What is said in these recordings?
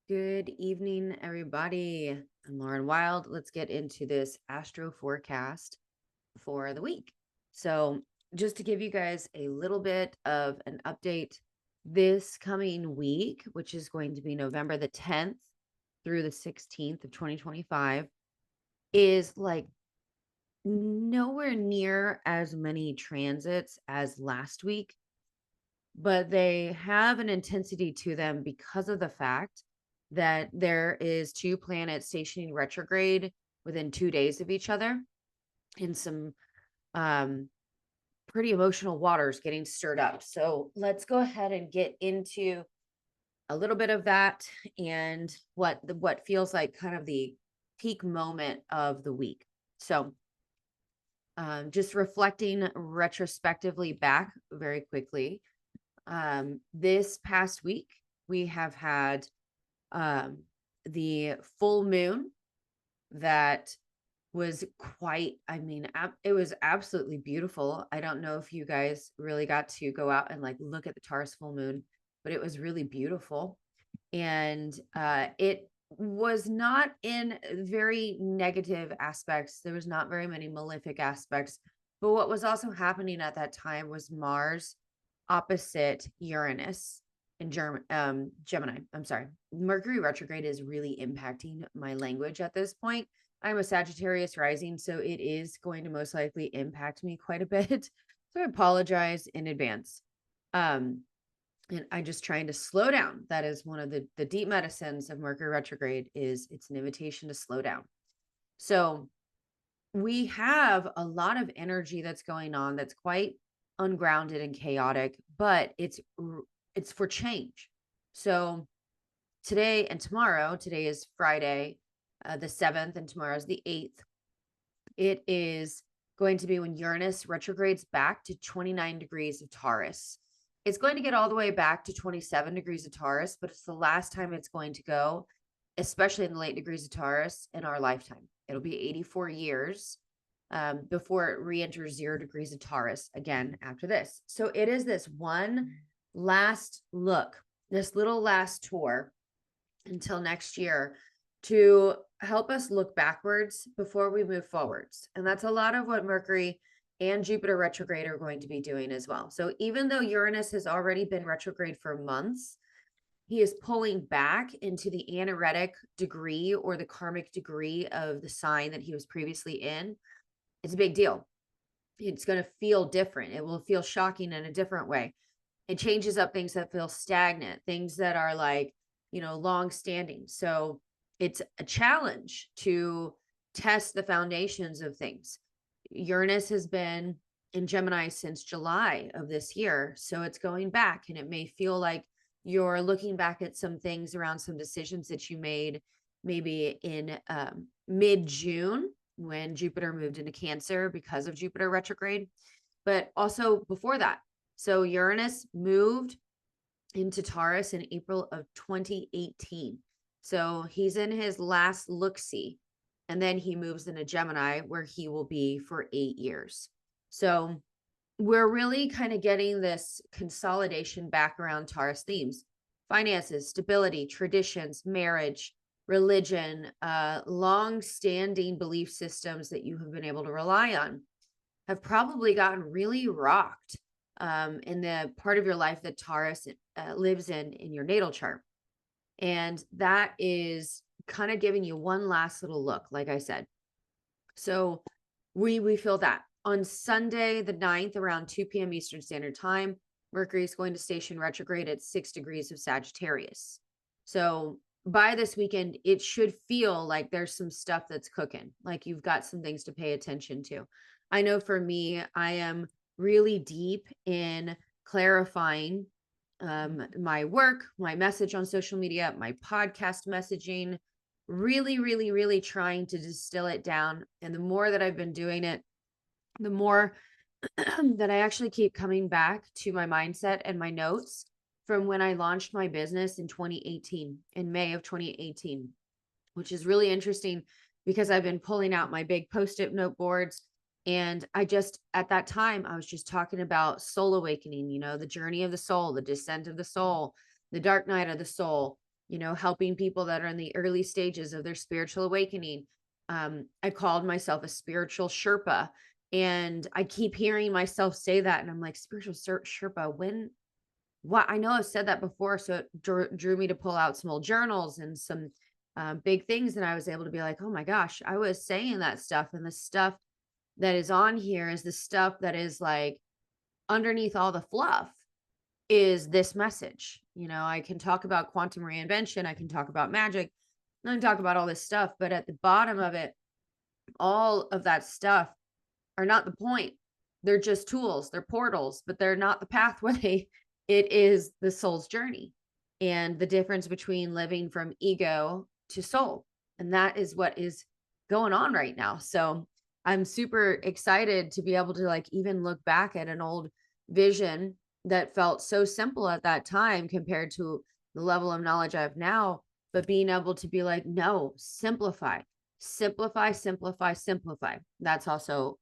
Good evening, everybody. I'm Lauren Wilde. Let's get into this astro forecast for the week. So, just to give you guys a little bit of an update, this coming week, which is going to be November the 10th through the 16th of 2025, is like nowhere near as many transits as last week, but they have an intensity to them because of the fact that there is two planets stationing retrograde within 2 days of each other, and some um pretty emotional waters getting stirred up. So let's go ahead and get into a little bit of that and what feels like kind of the peak moment of the week. So just reflecting retrospectively back very quickly, this past week we have had um, the full moon that was quite, it was absolutely beautiful. I don't know if you guys really got to go out and like look at the Taurus full moon, but it was really beautiful. And it was not in very negative aspects. There was not very many malefic aspects. But what was also happening at that time was Mars opposite Uranus in Gemini. I'm sorry. Mercury retrograde is really impacting my language at this point. I'm a Sagittarius rising, so it is going to most likely impact me quite a bit. So I apologize in advance. And I'm just trying to slow down. That is one of the deep medicines of Mercury retrograde, is it's an invitation to slow down. So we have a lot of energy that's going on that's quite ungrounded and chaotic, but it's for change. So today and tomorrow, today is Friday, the 7th, and tomorrow is the 8th. It is going to be when Uranus retrogrades back to 29 degrees of Taurus. It's going to get all the way back to 27 degrees of Taurus, but it's the last time it's going to go, especially in the late degrees of Taurus, in our lifetime. It'll be 84 years before it re-enters 0 degrees of Taurus again after this. So it is this one last look, this little last tour until next year, to help us look backwards before we move forwards. And that's a lot of what Mercury and Jupiter retrograde are going to be doing as well. So even though Uranus has already been retrograde for months, he is pulling back into the anaretic degree or the karmic degree of the sign that he was previously in. It's a big deal. It's going to feel different. It will feel shocking in a different way. It changes up things that feel stagnant, things that are like, long standing. So it's a challenge to test the foundations of things. Uranus has been in Gemini since July of this year. So it's going back, and it may feel like you're looking back at some things around some decisions that you made maybe in mid-June, when Jupiter moved into Cancer because of Jupiter retrograde, but also before that. So Uranus moved into Taurus in April of 2018. So he's in his last look-see, and then he moves into Gemini, where he will be for 8 years. So we're really kind of getting this consolidation back around Taurus themes: finances, stability, traditions, marriage, religion, long-standing belief systems that you have been able to rely on have probably gotten really rocked in the part of your life that Taurus lives in your natal chart. And that is kind of giving you one last little look, like I said. So we feel that on Sunday, the 9th, around 2 p.m. Eastern Standard Time, Mercury is going to station retrograde at 6 degrees of Sagittarius. So by this weekend, it should feel like there's some stuff that's cooking, like you've got some things to pay attention to. I know for me, I am really deep in clarifying my work, my message on social media, my podcast messaging, really, really, really trying to distill it down. And the more that I've been doing it, the more that I actually keep coming back to my mindset and my notes from when I launched my business in 2018, in May of 2018, which is really interesting because I've been pulling out my big Post-it note boards. And at that time, I was just talking about soul awakening, the journey of the soul, the descent of the soul, the dark night of the soul. helping people that are in the early stages of their spiritual awakening. I called myself a spiritual Sherpa, and I keep hearing myself say that. And I'm like, spiritual Sherpa, what? I know I've said that before. So it drew me to pull out some old journals and some big things. And I was able to be like, oh my gosh, I was saying that stuff. And the stuff that is on here is the stuff that is like underneath all the fluff is this message. I can talk about quantum reinvention. I can talk about magic. I can talk about all this stuff. But at the bottom of it, all of that stuff are not the point. They're just tools. They're portals, but they're not the pathway. It is the soul's journey and the difference between living from ego to soul. And that is what is going on right now. So I'm super excited to be able to like even look back at an old vision that felt so simple at that time compared to the level of knowledge I have now, but being able to be like, no, simplify. That's also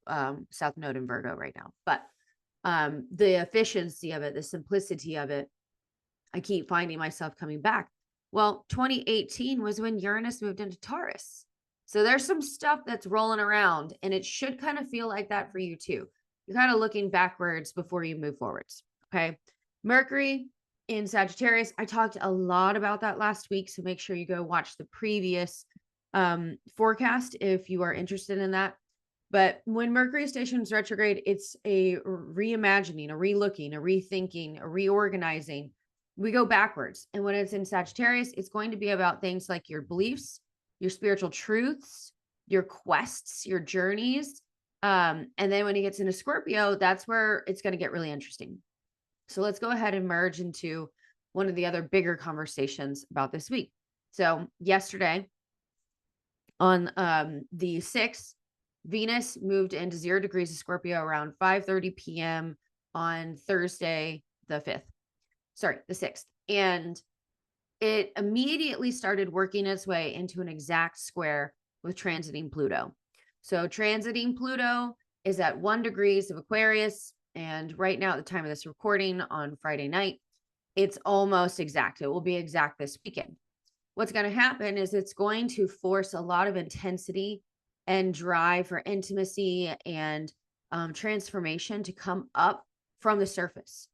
South Node in Virgo right now. But the efficiency of it, the simplicity of it, I keep finding myself coming back. Well, 2018 was when Uranus moved into Taurus. So there's some stuff that's rolling around, and it should kind of feel like that for you too. You're kind of looking backwards before you move forwards. Okay. Mercury in Sagittarius. I talked a lot about that last week. So make sure you go watch the previous forecast if you are interested in that. But when Mercury stations retrograde, it's a reimagining, a relooking, a rethinking, a reorganizing. We go backwards. And when it's in Sagittarius, it's going to be about things like your beliefs, your spiritual truths, your quests, your journeys. And then when it gets into Scorpio, that's where it's going to get really interesting. So let's go ahead and merge into one of the other bigger conversations about this week. So yesterday on the 6th, Venus moved into 0 degrees of Scorpio around 5:30 p.m. on Thursday, the 6th. And it immediately started working its way into an exact square with transiting Pluto. So transiting Pluto is at 1 degrees of Aquarius. And right now, at the time of this recording on Friday night, it's almost exact. It will be exact this weekend. What's going to happen is it's going to force a lot of intensity and drive for intimacy and transformation to come up from the surface.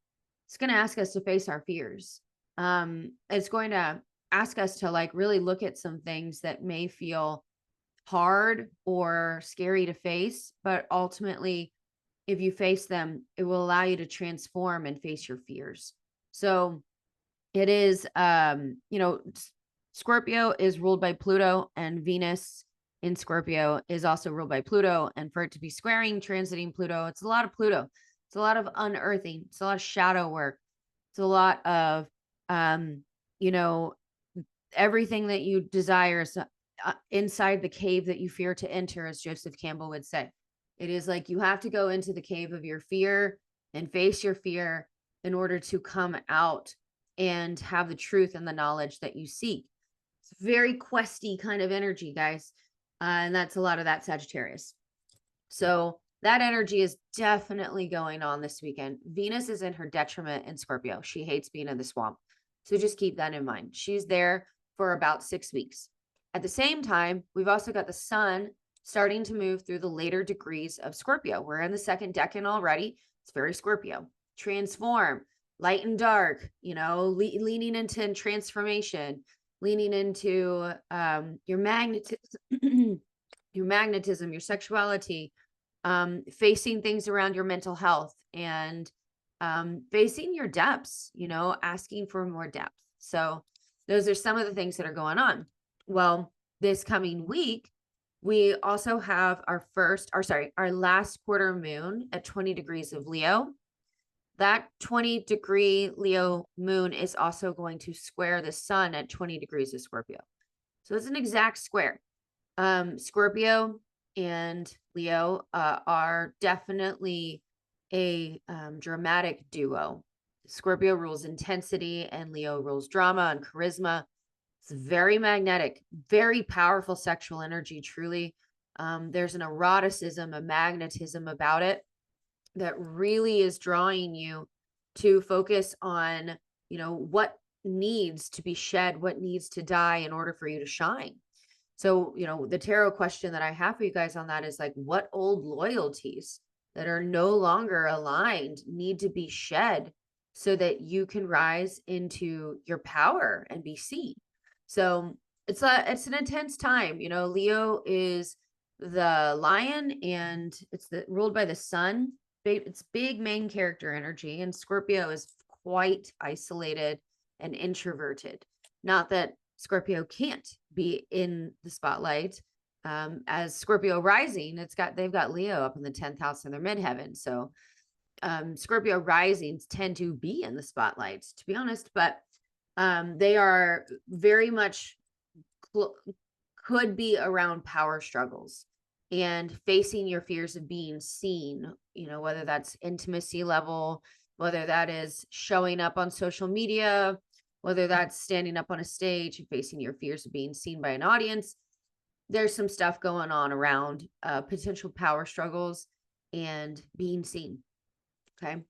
It's going to ask us to face our fears. It's going to ask us to like really look at some things that may feel hard or scary to face, but ultimately, if you face them, it will allow you to transform and face your fears. So it is, Scorpio is ruled by Pluto, and Venus in Scorpio is also ruled by Pluto. And for it to be squaring, transiting Pluto, it's a lot of Pluto. It's a lot of unearthing. It's a lot of shadow work. It's a lot of, everything that you desire is inside the cave that you fear to enter, as Joseph Campbell would say. It is like you have to go into the cave of your fear and face your fear in order to come out and have the truth and the knowledge that you seek. It's very questy kind of energy, guys. And that's a lot of that Sagittarius. So that energy is definitely going on this weekend. Venus is in her detriment in Scorpio. She hates being in the swamp. So just keep that in mind. She's there for about 6 weeks. At the same time, we've also got the sun starting to move through the later degrees of Scorpio. We're in the 2nd decan already. It's very Scorpio. Transform, light and dark, leaning into transformation, leaning into your magnetism, your sexuality, facing things around your mental health, and facing your depths, asking for more depth. So those are some of the things that are going on. Well, this coming week, we also have our last quarter moon at 20 degrees of Leo. That 20-degree Leo moon is also going to square the sun at 20 degrees of Scorpio. So it's an exact square. Scorpio and Leo are definitely a dramatic duo. Scorpio rules intensity and Leo rules drama and charisma. It's very magnetic, very powerful sexual energy, truly. There's an eroticism, a magnetism about it that really is drawing you to focus on, what needs to be shed, what needs to die in order for you to shine. So, the tarot question that I have for you guys on that is like, what old loyalties that are no longer aligned need to be shed so that you can rise into your power and be seen? So it's an intense time. Leo is the lion, and it's ruled by the sun. It's big main character energy, and Scorpio is quite isolated and introverted. Not that Scorpio can't be in the spotlight. As Scorpio rising, they've got Leo up in the 10th house in their midheaven. So Scorpio risings tend to be in the spotlight, to be honest, but they are very much could be around power struggles and facing your fears of being seen, whether that's intimacy level, whether that is showing up on social media, whether that's standing up on a stage and facing your fears of being seen by an audience. There's some stuff going on around potential power struggles and being seen. Okay.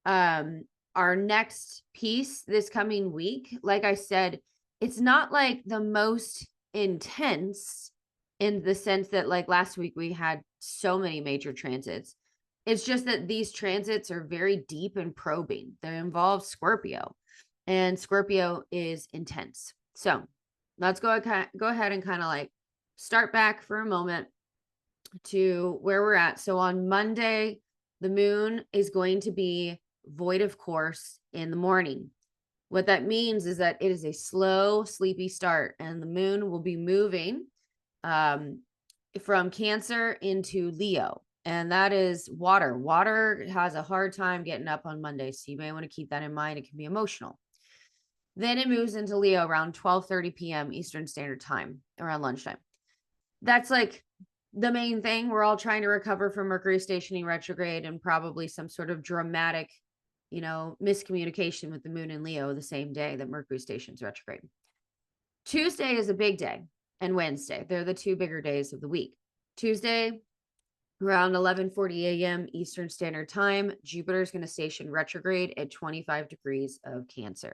Our next piece this coming week, like I said, it's not like the most intense in the sense that like last week we had so many major transits. It's just that these transits are very deep and probing. They involve Scorpio, and Scorpio is intense. So let's go ahead and kind of like start back for a moment to where we're at. So on Monday, the moon is going to be void of course in the morning. What that means is that it is a slow, sleepy start, and the moon will be moving from Cancer into Leo, and that is water. Water has a hard time getting up on Monday, so you may want to keep that in mind. It can be emotional. Then it moves into Leo around 12:30 p.m. Eastern Standard Time, around lunchtime. That's like the main thing. We're all trying to recover from Mercury stationing retrograde and probably some sort of dramatic miscommunication with the moon in Leo the same day that Mercury stations retrograde. Tuesday is a big day, and Wednesday. They're the two bigger days of the week. Tuesday, around 11:40 a.m. Eastern Standard Time, Jupiter is going to station retrograde at 25 degrees of Cancer.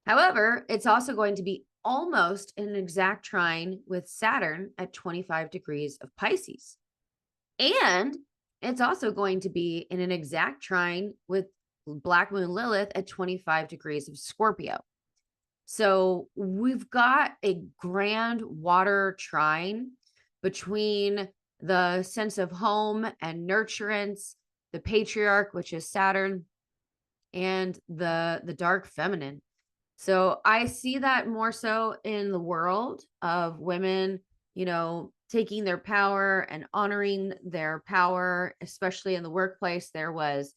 However, it's also going to be almost in an exact trine with Saturn at 25 degrees of Pisces. And it's also going to be in an exact trine with Black Moon Lilith at 25 degrees of Scorpio. So we've got a grand water trine between the sense of home and nurturance, the patriarch, which is Saturn, and the dark feminine. So I see that more so in the world of women, taking their power and honoring their power, especially in the workplace. There was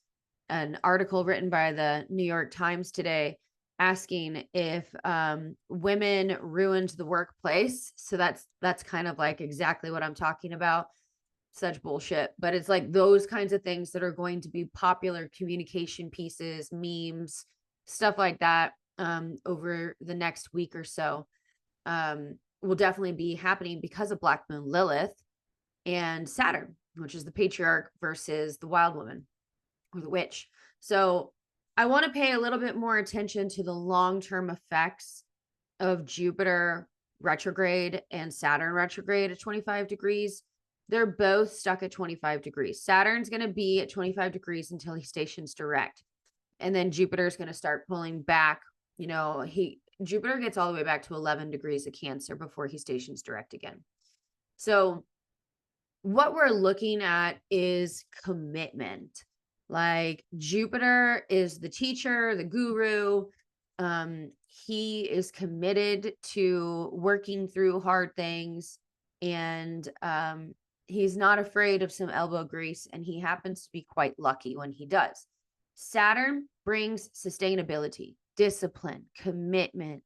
an article written by the New York Times today asking if women ruined the workplace. So that's kind of like exactly what I'm talking about. Such bullshit. But it's like those kinds of things that are going to be popular communication pieces, memes, stuff like that over the next week or so will definitely be happening because of Black Moon Lilith and Saturn, which is the patriarch versus the wild woman or the witch. So I want to pay a little bit more attention to the long-term effects of Jupiter retrograde and Saturn retrograde at 25 degrees. They're both stuck at 25 degrees. Saturn's going to be at 25 degrees until he stations direct. And then Jupiter's going to start pulling back. Jupiter gets all the way back to 11 degrees of Cancer before he stations direct again. So what we're looking at is commitment. Like Jupiter is the teacher, the guru. He is committed to working through hard things, and he's not afraid of some elbow grease, and he happens to be quite lucky when he does. Saturn brings sustainability, discipline, commitment.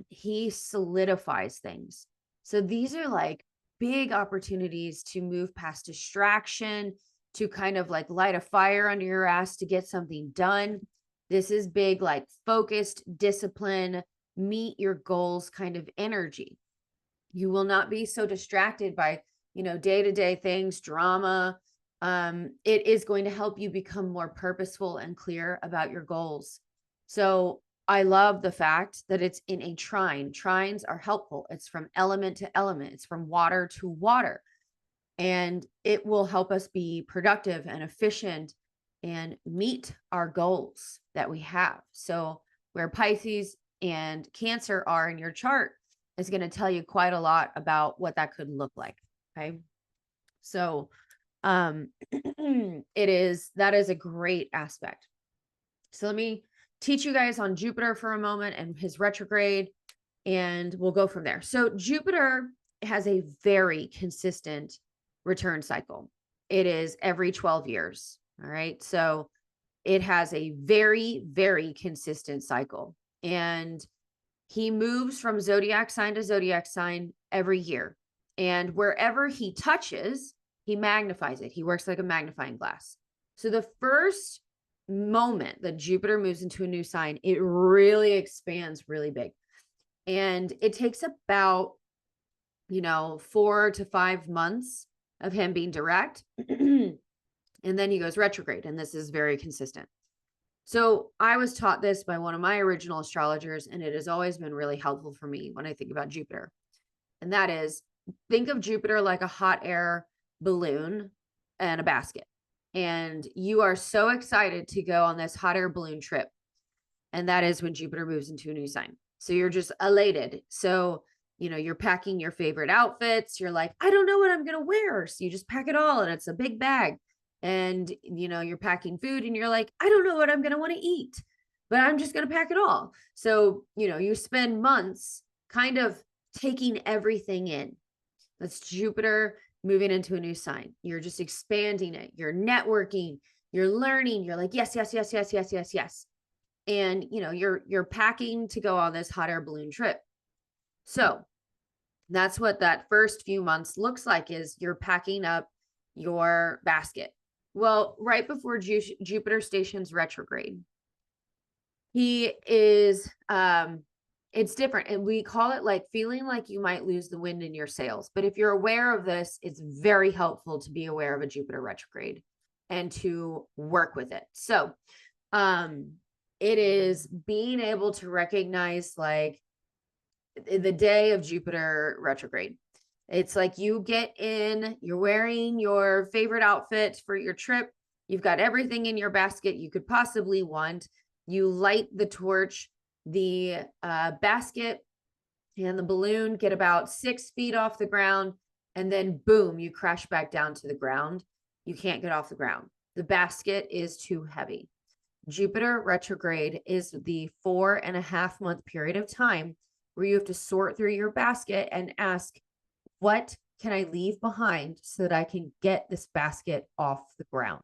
He solidifies things. So these are like big opportunities to move past distraction, to kind of like light a fire under your ass to get something done. This is big, like focused discipline, meet your goals kind of energy. You will not be so distracted by, day-to-day things, drama. It is going to help you become more purposeful and clear about your goals. So I love the fact that it's in a trine. Trines are helpful. It's from element to element. It's from water to water. And it will help us be productive and efficient and meet our goals that we have. So where Pisces and Cancer are in your chart is going to tell you quite a lot about what that could look like. Okay. So that is a great aspect. So let me teach you guys on Jupiter for a moment and his retrograde, and we'll go from there. So Jupiter has a very consistent return cycle. It is every 12 years. All right. So it has a very, very consistent cycle, and he moves from zodiac sign to zodiac sign every year. And wherever he touches, he magnifies it. He works like a magnifying glass. So the first moment that Jupiter moves into a new sign, it really expands really big. And it takes about, 4 to 5 months of him being direct. And then he goes retrograde. And this is very consistent. So I was taught this by one of my original astrologers, and it has always been really helpful for me when I think about Jupiter. And that is, think of Jupiter like a hot air balloon and a basket. And you are so excited to go on this hot air balloon trip. And that is when Jupiter moves into a new sign. So you're just elated. So, you're packing your favorite outfits. You're like, I don't know what I'm going to wear. So you just pack it all, and it's a big bag. And, you're packing food, and you're like, I don't know what I'm going to want to eat, but I'm just going to pack it all. So, you spend months kind of taking everything in. That's Jupiter moving into a new sign. You're just expanding it. You're networking, you're learning. You're like, yes, yes, yes, yes, yes, yes, yes. And, you're packing to go on this hot air balloon trip. So that's what that first few months looks like, is you're packing up your basket. Well, right before Jupiter stations retrograde, he is, it's different. And we call it like feeling like you might lose the wind in your sails. But if you're aware of this, it's very helpful to be aware of a Jupiter retrograde and to work with it. So, it is being able to recognize, like, the day of Jupiter retrograde. It's like you get in, you're wearing your favorite outfit for your trip. You've got everything in your basket you could possibly want. You light the torch, the basket and the balloon get about 6 feet off the ground, and then boom, you crash back down to the ground. You can't get off the ground. The basket is too heavy. Jupiter retrograde is the 4.5 month period of time where you have to sort through your basket and ask, what can I leave behind so that I can get this basket off the ground?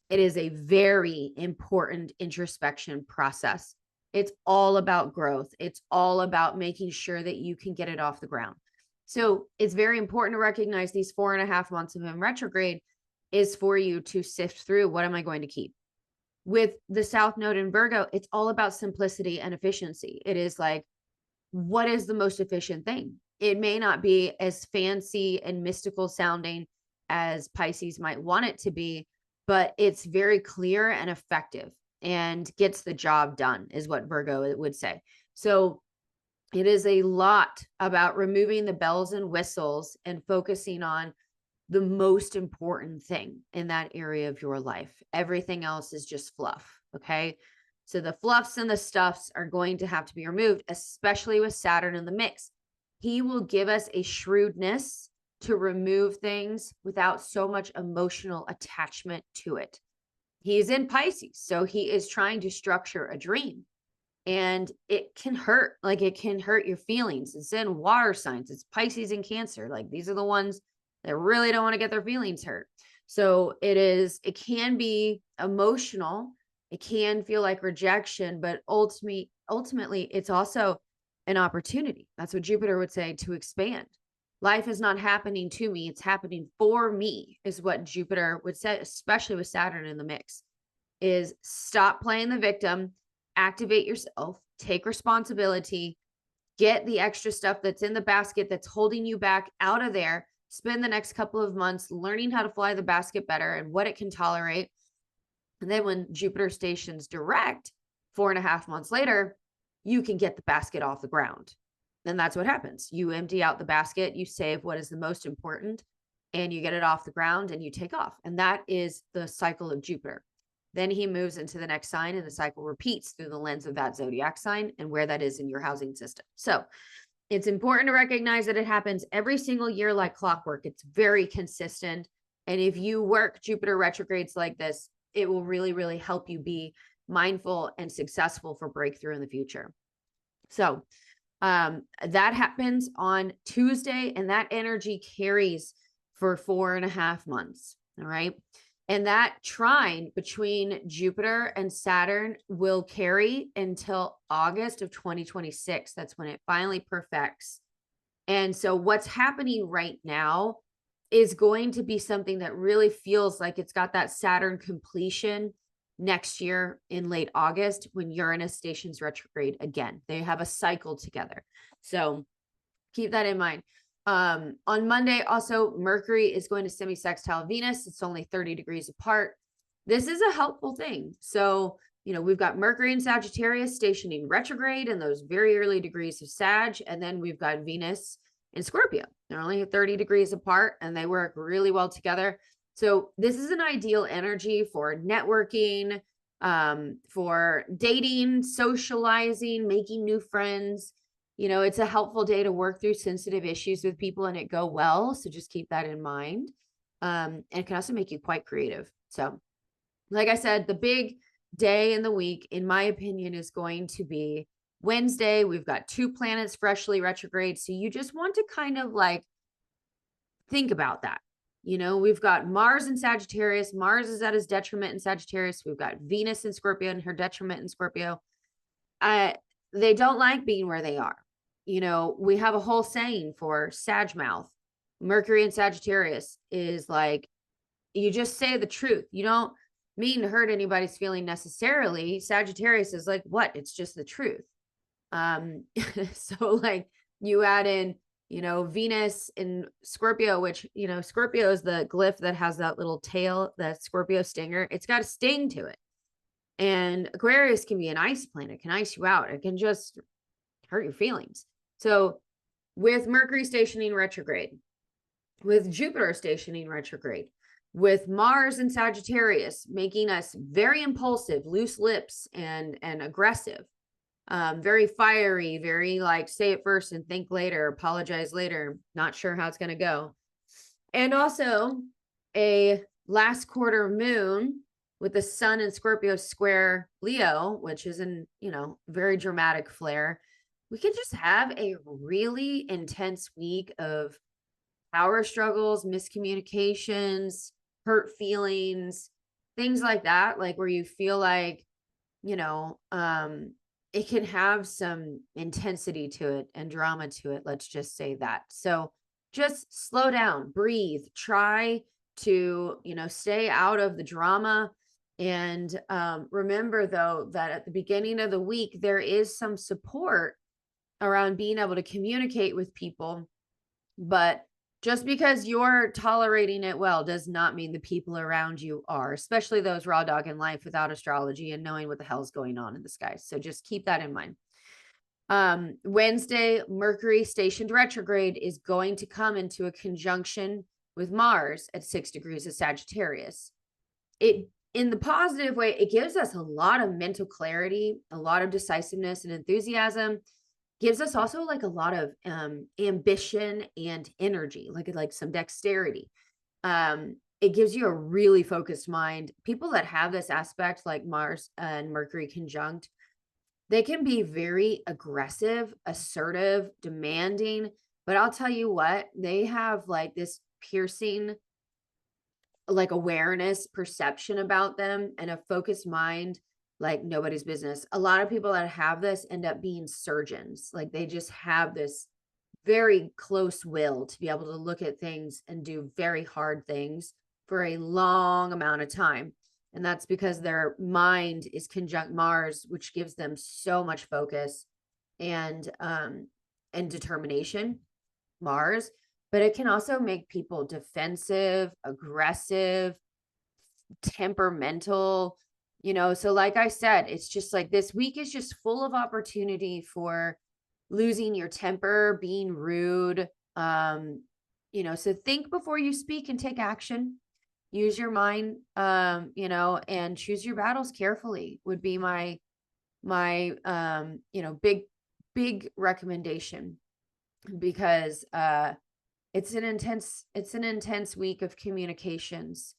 It is a very important introspection process. It's all about growth. It's all about making sure that you can get it off the ground. So it's very important to recognize these 4.5 months of him retrograde is for you to sift through, what am I going to keep? With the South Node in Virgo, it's all about simplicity and efficiency. It is like, what is the most efficient thing? It may not be as fancy and mystical sounding as Pisces might want it to be, but it's very clear and effective and gets the job done, is what Virgo would say. So it is a lot about removing the bells and whistles and focusing on the most important thing in that area of your life. Everything else is just fluff. Okay. So the fluffs and the stuffs are going to have to be removed, especially with Saturn in the mix. He will give us a shrewdness to remove things without so much emotional attachment to it. He's in Pisces, so he is trying to structure a dream, and it can hurt. Like, it can hurt your feelings. It's in water signs. It's Pisces and Cancer. Like, these are the ones that really don't want to get their feelings hurt. So it can be emotional. It can feel like rejection, but ultimately, it's also an opportunity. That's what Jupiter would say, to expand. Life is not happening to me. It's happening for me, is what Jupiter would say, especially with Saturn in the mix, is stop playing the victim, activate yourself, take responsibility, get the extra stuff that's in the basket that's holding you back out of there. Spend the next couple of months learning how to fly the basket better and what it can tolerate. And then when Jupiter stations direct 4.5 months later, you can get the basket off the ground. And that's what happens. You empty out the basket, you save what is the most important, and you get it off the ground and you take off. And that is the cycle of Jupiter. Then he moves into the next sign and the cycle repeats through the lens of that zodiac sign and where that is in your housing system. So it's important to recognize that it happens every single year like clockwork. It's very consistent. And if you work Jupiter retrogrades like this, it will really, really help you be mindful and successful for breakthrough in the future. So that happens on Tuesday, and that energy carries for 4.5 months. All right. And that trine between Jupiter and Saturn will carry until August of 2026. That's when it finally perfects. And so what's happening right now is going to be something that really feels like it's got that Saturn completion next year in late August when Uranus stations retrograde again. They have a cycle together. So keep that in mind. On Monday, also, Mercury is going to semi-sextile Venus. It's only 30 degrees apart. This is a helpful thing. So, we've got Mercury in Sagittarius stationing retrograde in those very early degrees of Sag. And then we've got Venus in Scorpio. They're only 30 degrees apart and they work really well together. So this is an ideal energy for networking, for dating, socializing, making new friends. It's a helpful day to work through sensitive issues with people and it go well. So just keep that in mind. And it can also make you quite creative. So like I said, the big day in the week, in my opinion, is going to be Wednesday. We've got 2 planets freshly retrograde. So you just want to kind of think about that. We've got Mars in Sagittarius. Mars is at his detriment in Sagittarius. We've got Venus in Scorpio and her detriment in Scorpio. They don't like being where they are. We have a whole saying for Sag mouth. Mercury in Sagittarius is you just say the truth. You don't mean to hurt anybody's feeling necessarily. Sagittarius is what? It's just the truth. So you add in, Venus in Scorpio, which, Scorpio is the glyph that has that little tail, that Scorpio stinger. It's got a sting to it. And Aquarius can be an ice planet, can ice you out. It can just hurt your feelings. So with Mercury stationing retrograde, with Jupiter stationing retrograde, with Mars in Sagittarius, making us very impulsive, loose lips, and aggressive, very fiery, very say it first and think later, apologize later, not sure how it's going to go. And also a last quarter moon with the sun in Scorpio square Leo, which is an, very dramatic flare. We can just have a really intense week of power struggles, miscommunications, hurt feelings, things like that, where you feel it can have some intensity to it and drama to it. Let's just say that. So just slow down, breathe, try to, stay out of the drama. And remember, though, that at the beginning of the week, there is some support around being able to communicate with people. But just because you're tolerating it well does not mean the people around you are, especially those raw dog in life without astrology and knowing what the hell's going on in the sky. So just keep that in mind. Wednesday, Mercury stationed retrograde is going to come into a conjunction with Mars at 6 degrees of Sagittarius. In the positive way, it gives us a lot of mental clarity, a lot of decisiveness and enthusiasm. Gives us also a lot of ambition and energy, like some dexterity. It gives you a really focused mind. People that have this aspect, like Mars and Mercury conjunct, they can be very aggressive, assertive, demanding. But I'll tell you what, they have this piercing awareness, perception about them, and a focused mind like nobody's business. A lot of people that have this end up being surgeons. They just have this very close will to be able to look at things and do very hard things for a long amount of time. And that's because their mind is conjunct Mars, which gives them so much focus and determination, Mars. But it can also make people defensive, aggressive, temperamental, you know, so like I said, it's just like this week is just full of opportunity for losing your temper, being rude. You know, so think before you speak and take action. Use your mind, you know, and choose your battles carefully would be my you know, big recommendation, because it's an intense week of communications.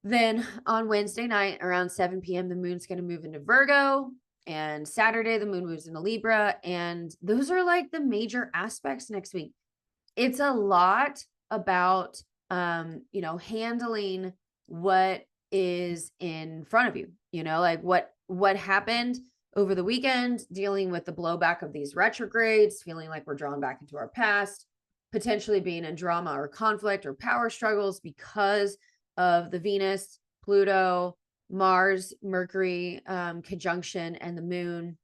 Then on Wednesday night around 7 p.m., the moon's going to move into Virgo, and Saturday the moon moves into Libra, and those are like the major aspects next week. It's a lot about you know, handling what is in front of you, you know, like what happened over the weekend, dealing with the blowback of these retrogrades, feeling like we're drawn back into our past, potentially being in drama or conflict or power struggles because of the Venus, Pluto, Mars, Mercury conjunction, and the moon,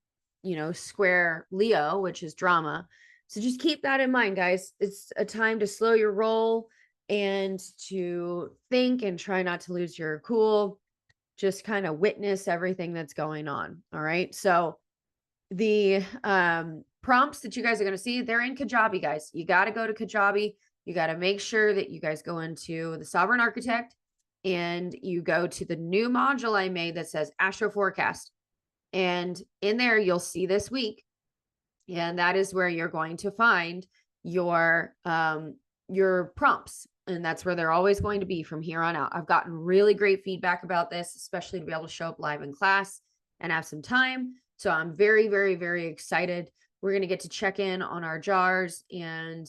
you know, square Leo, which is drama. So just keep that in mind, guys. It's a time to slow your roll and to think and try not to lose your cool. Just kind of witness everything that's going on. All right. So the prompts that you guys are going to see, they're in Kajabi, guys. You got to go to Kajabi. You got to make sure that you guys go into the Sovereign Architect and you go to the new module I made that says Astro-Forecast. And in there, you'll see this week. And that is where you're going to find your prompts. And that's where they're always going to be from here on out. I've gotten really great feedback about this, especially to be able to show up live in class and have some time. So I'm very, very, very excited. We're going to get to check in on our jars and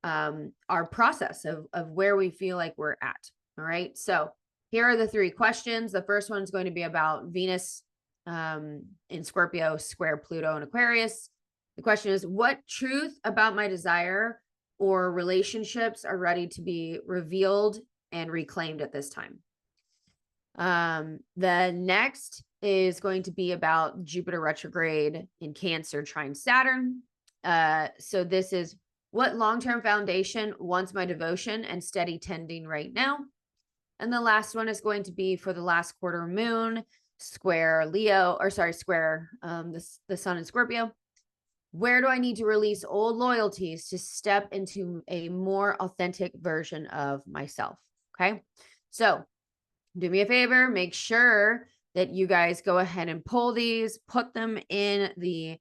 our process of where we feel like we're at. All right. So here are the 3 questions. The first one is going to be about Venus in Scorpio, square Pluto and Aquarius. The question is, what truth about my desire or relationships are ready to be revealed and reclaimed at this time? The next is going to be about Jupiter retrograde in Cancer trine Saturn. So this is, what long-term foundation wants my devotion and steady tending right now? And the last one is going to be for the last quarter moon, square Leo, or sorry, square the sun in Scorpio. Where do I need to release old loyalties to step into a more authentic version of myself? Okay. So do me a favor, make sure that you guys go ahead and pull these, put them in the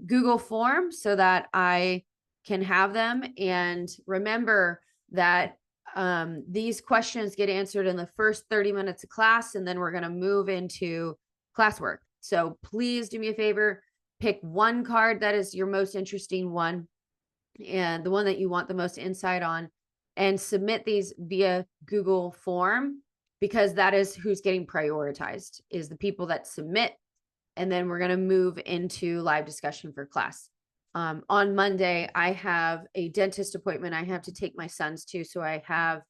Google form so that I can have them. And remember that these questions get answered in the first 30 minutes of class, and then we're going to move into classwork. So please do me a favor, pick one card that is your most interesting one and the one that you want the most insight on, and submit these via Google form, because that is who's getting prioritized, is the people that submit. And then we're going to move into live discussion for class. On Monday, I have a dentist appointment I have to take my sons to. So I have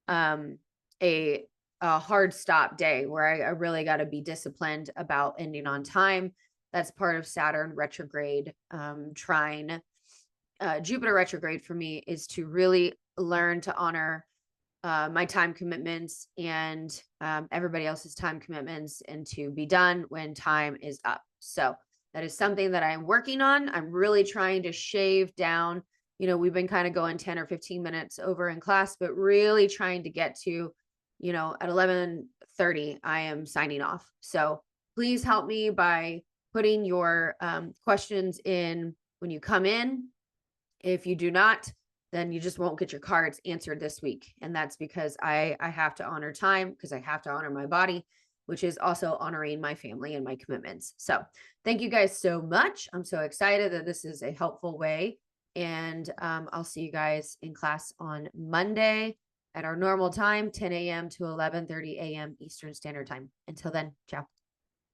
a hard stop day where I really got to be disciplined about ending on time. That's part of Saturn retrograde trine. Jupiter retrograde for me is to really learn to honor my time commitments and everybody else's time commitments, and to be done when time is up. So that is something that I'm working on. I'm really trying to shave down. You know, we've been kind of going 10 or 15 minutes over in class, but really trying to get to, you know, at 11:30, I am signing off. So please help me by putting your questions in when you come in. If you do not, then you just won't get your cards answered this week. And that's because I have to honor time, because I have to honor my body, which is also honoring my family and my commitments. So thank you guys so much. I'm so excited that this is a helpful way. And I'll see you guys in class on Monday at our normal time, 10 a.m. to 11:30 a.m. Eastern Standard Time. Until then, ciao.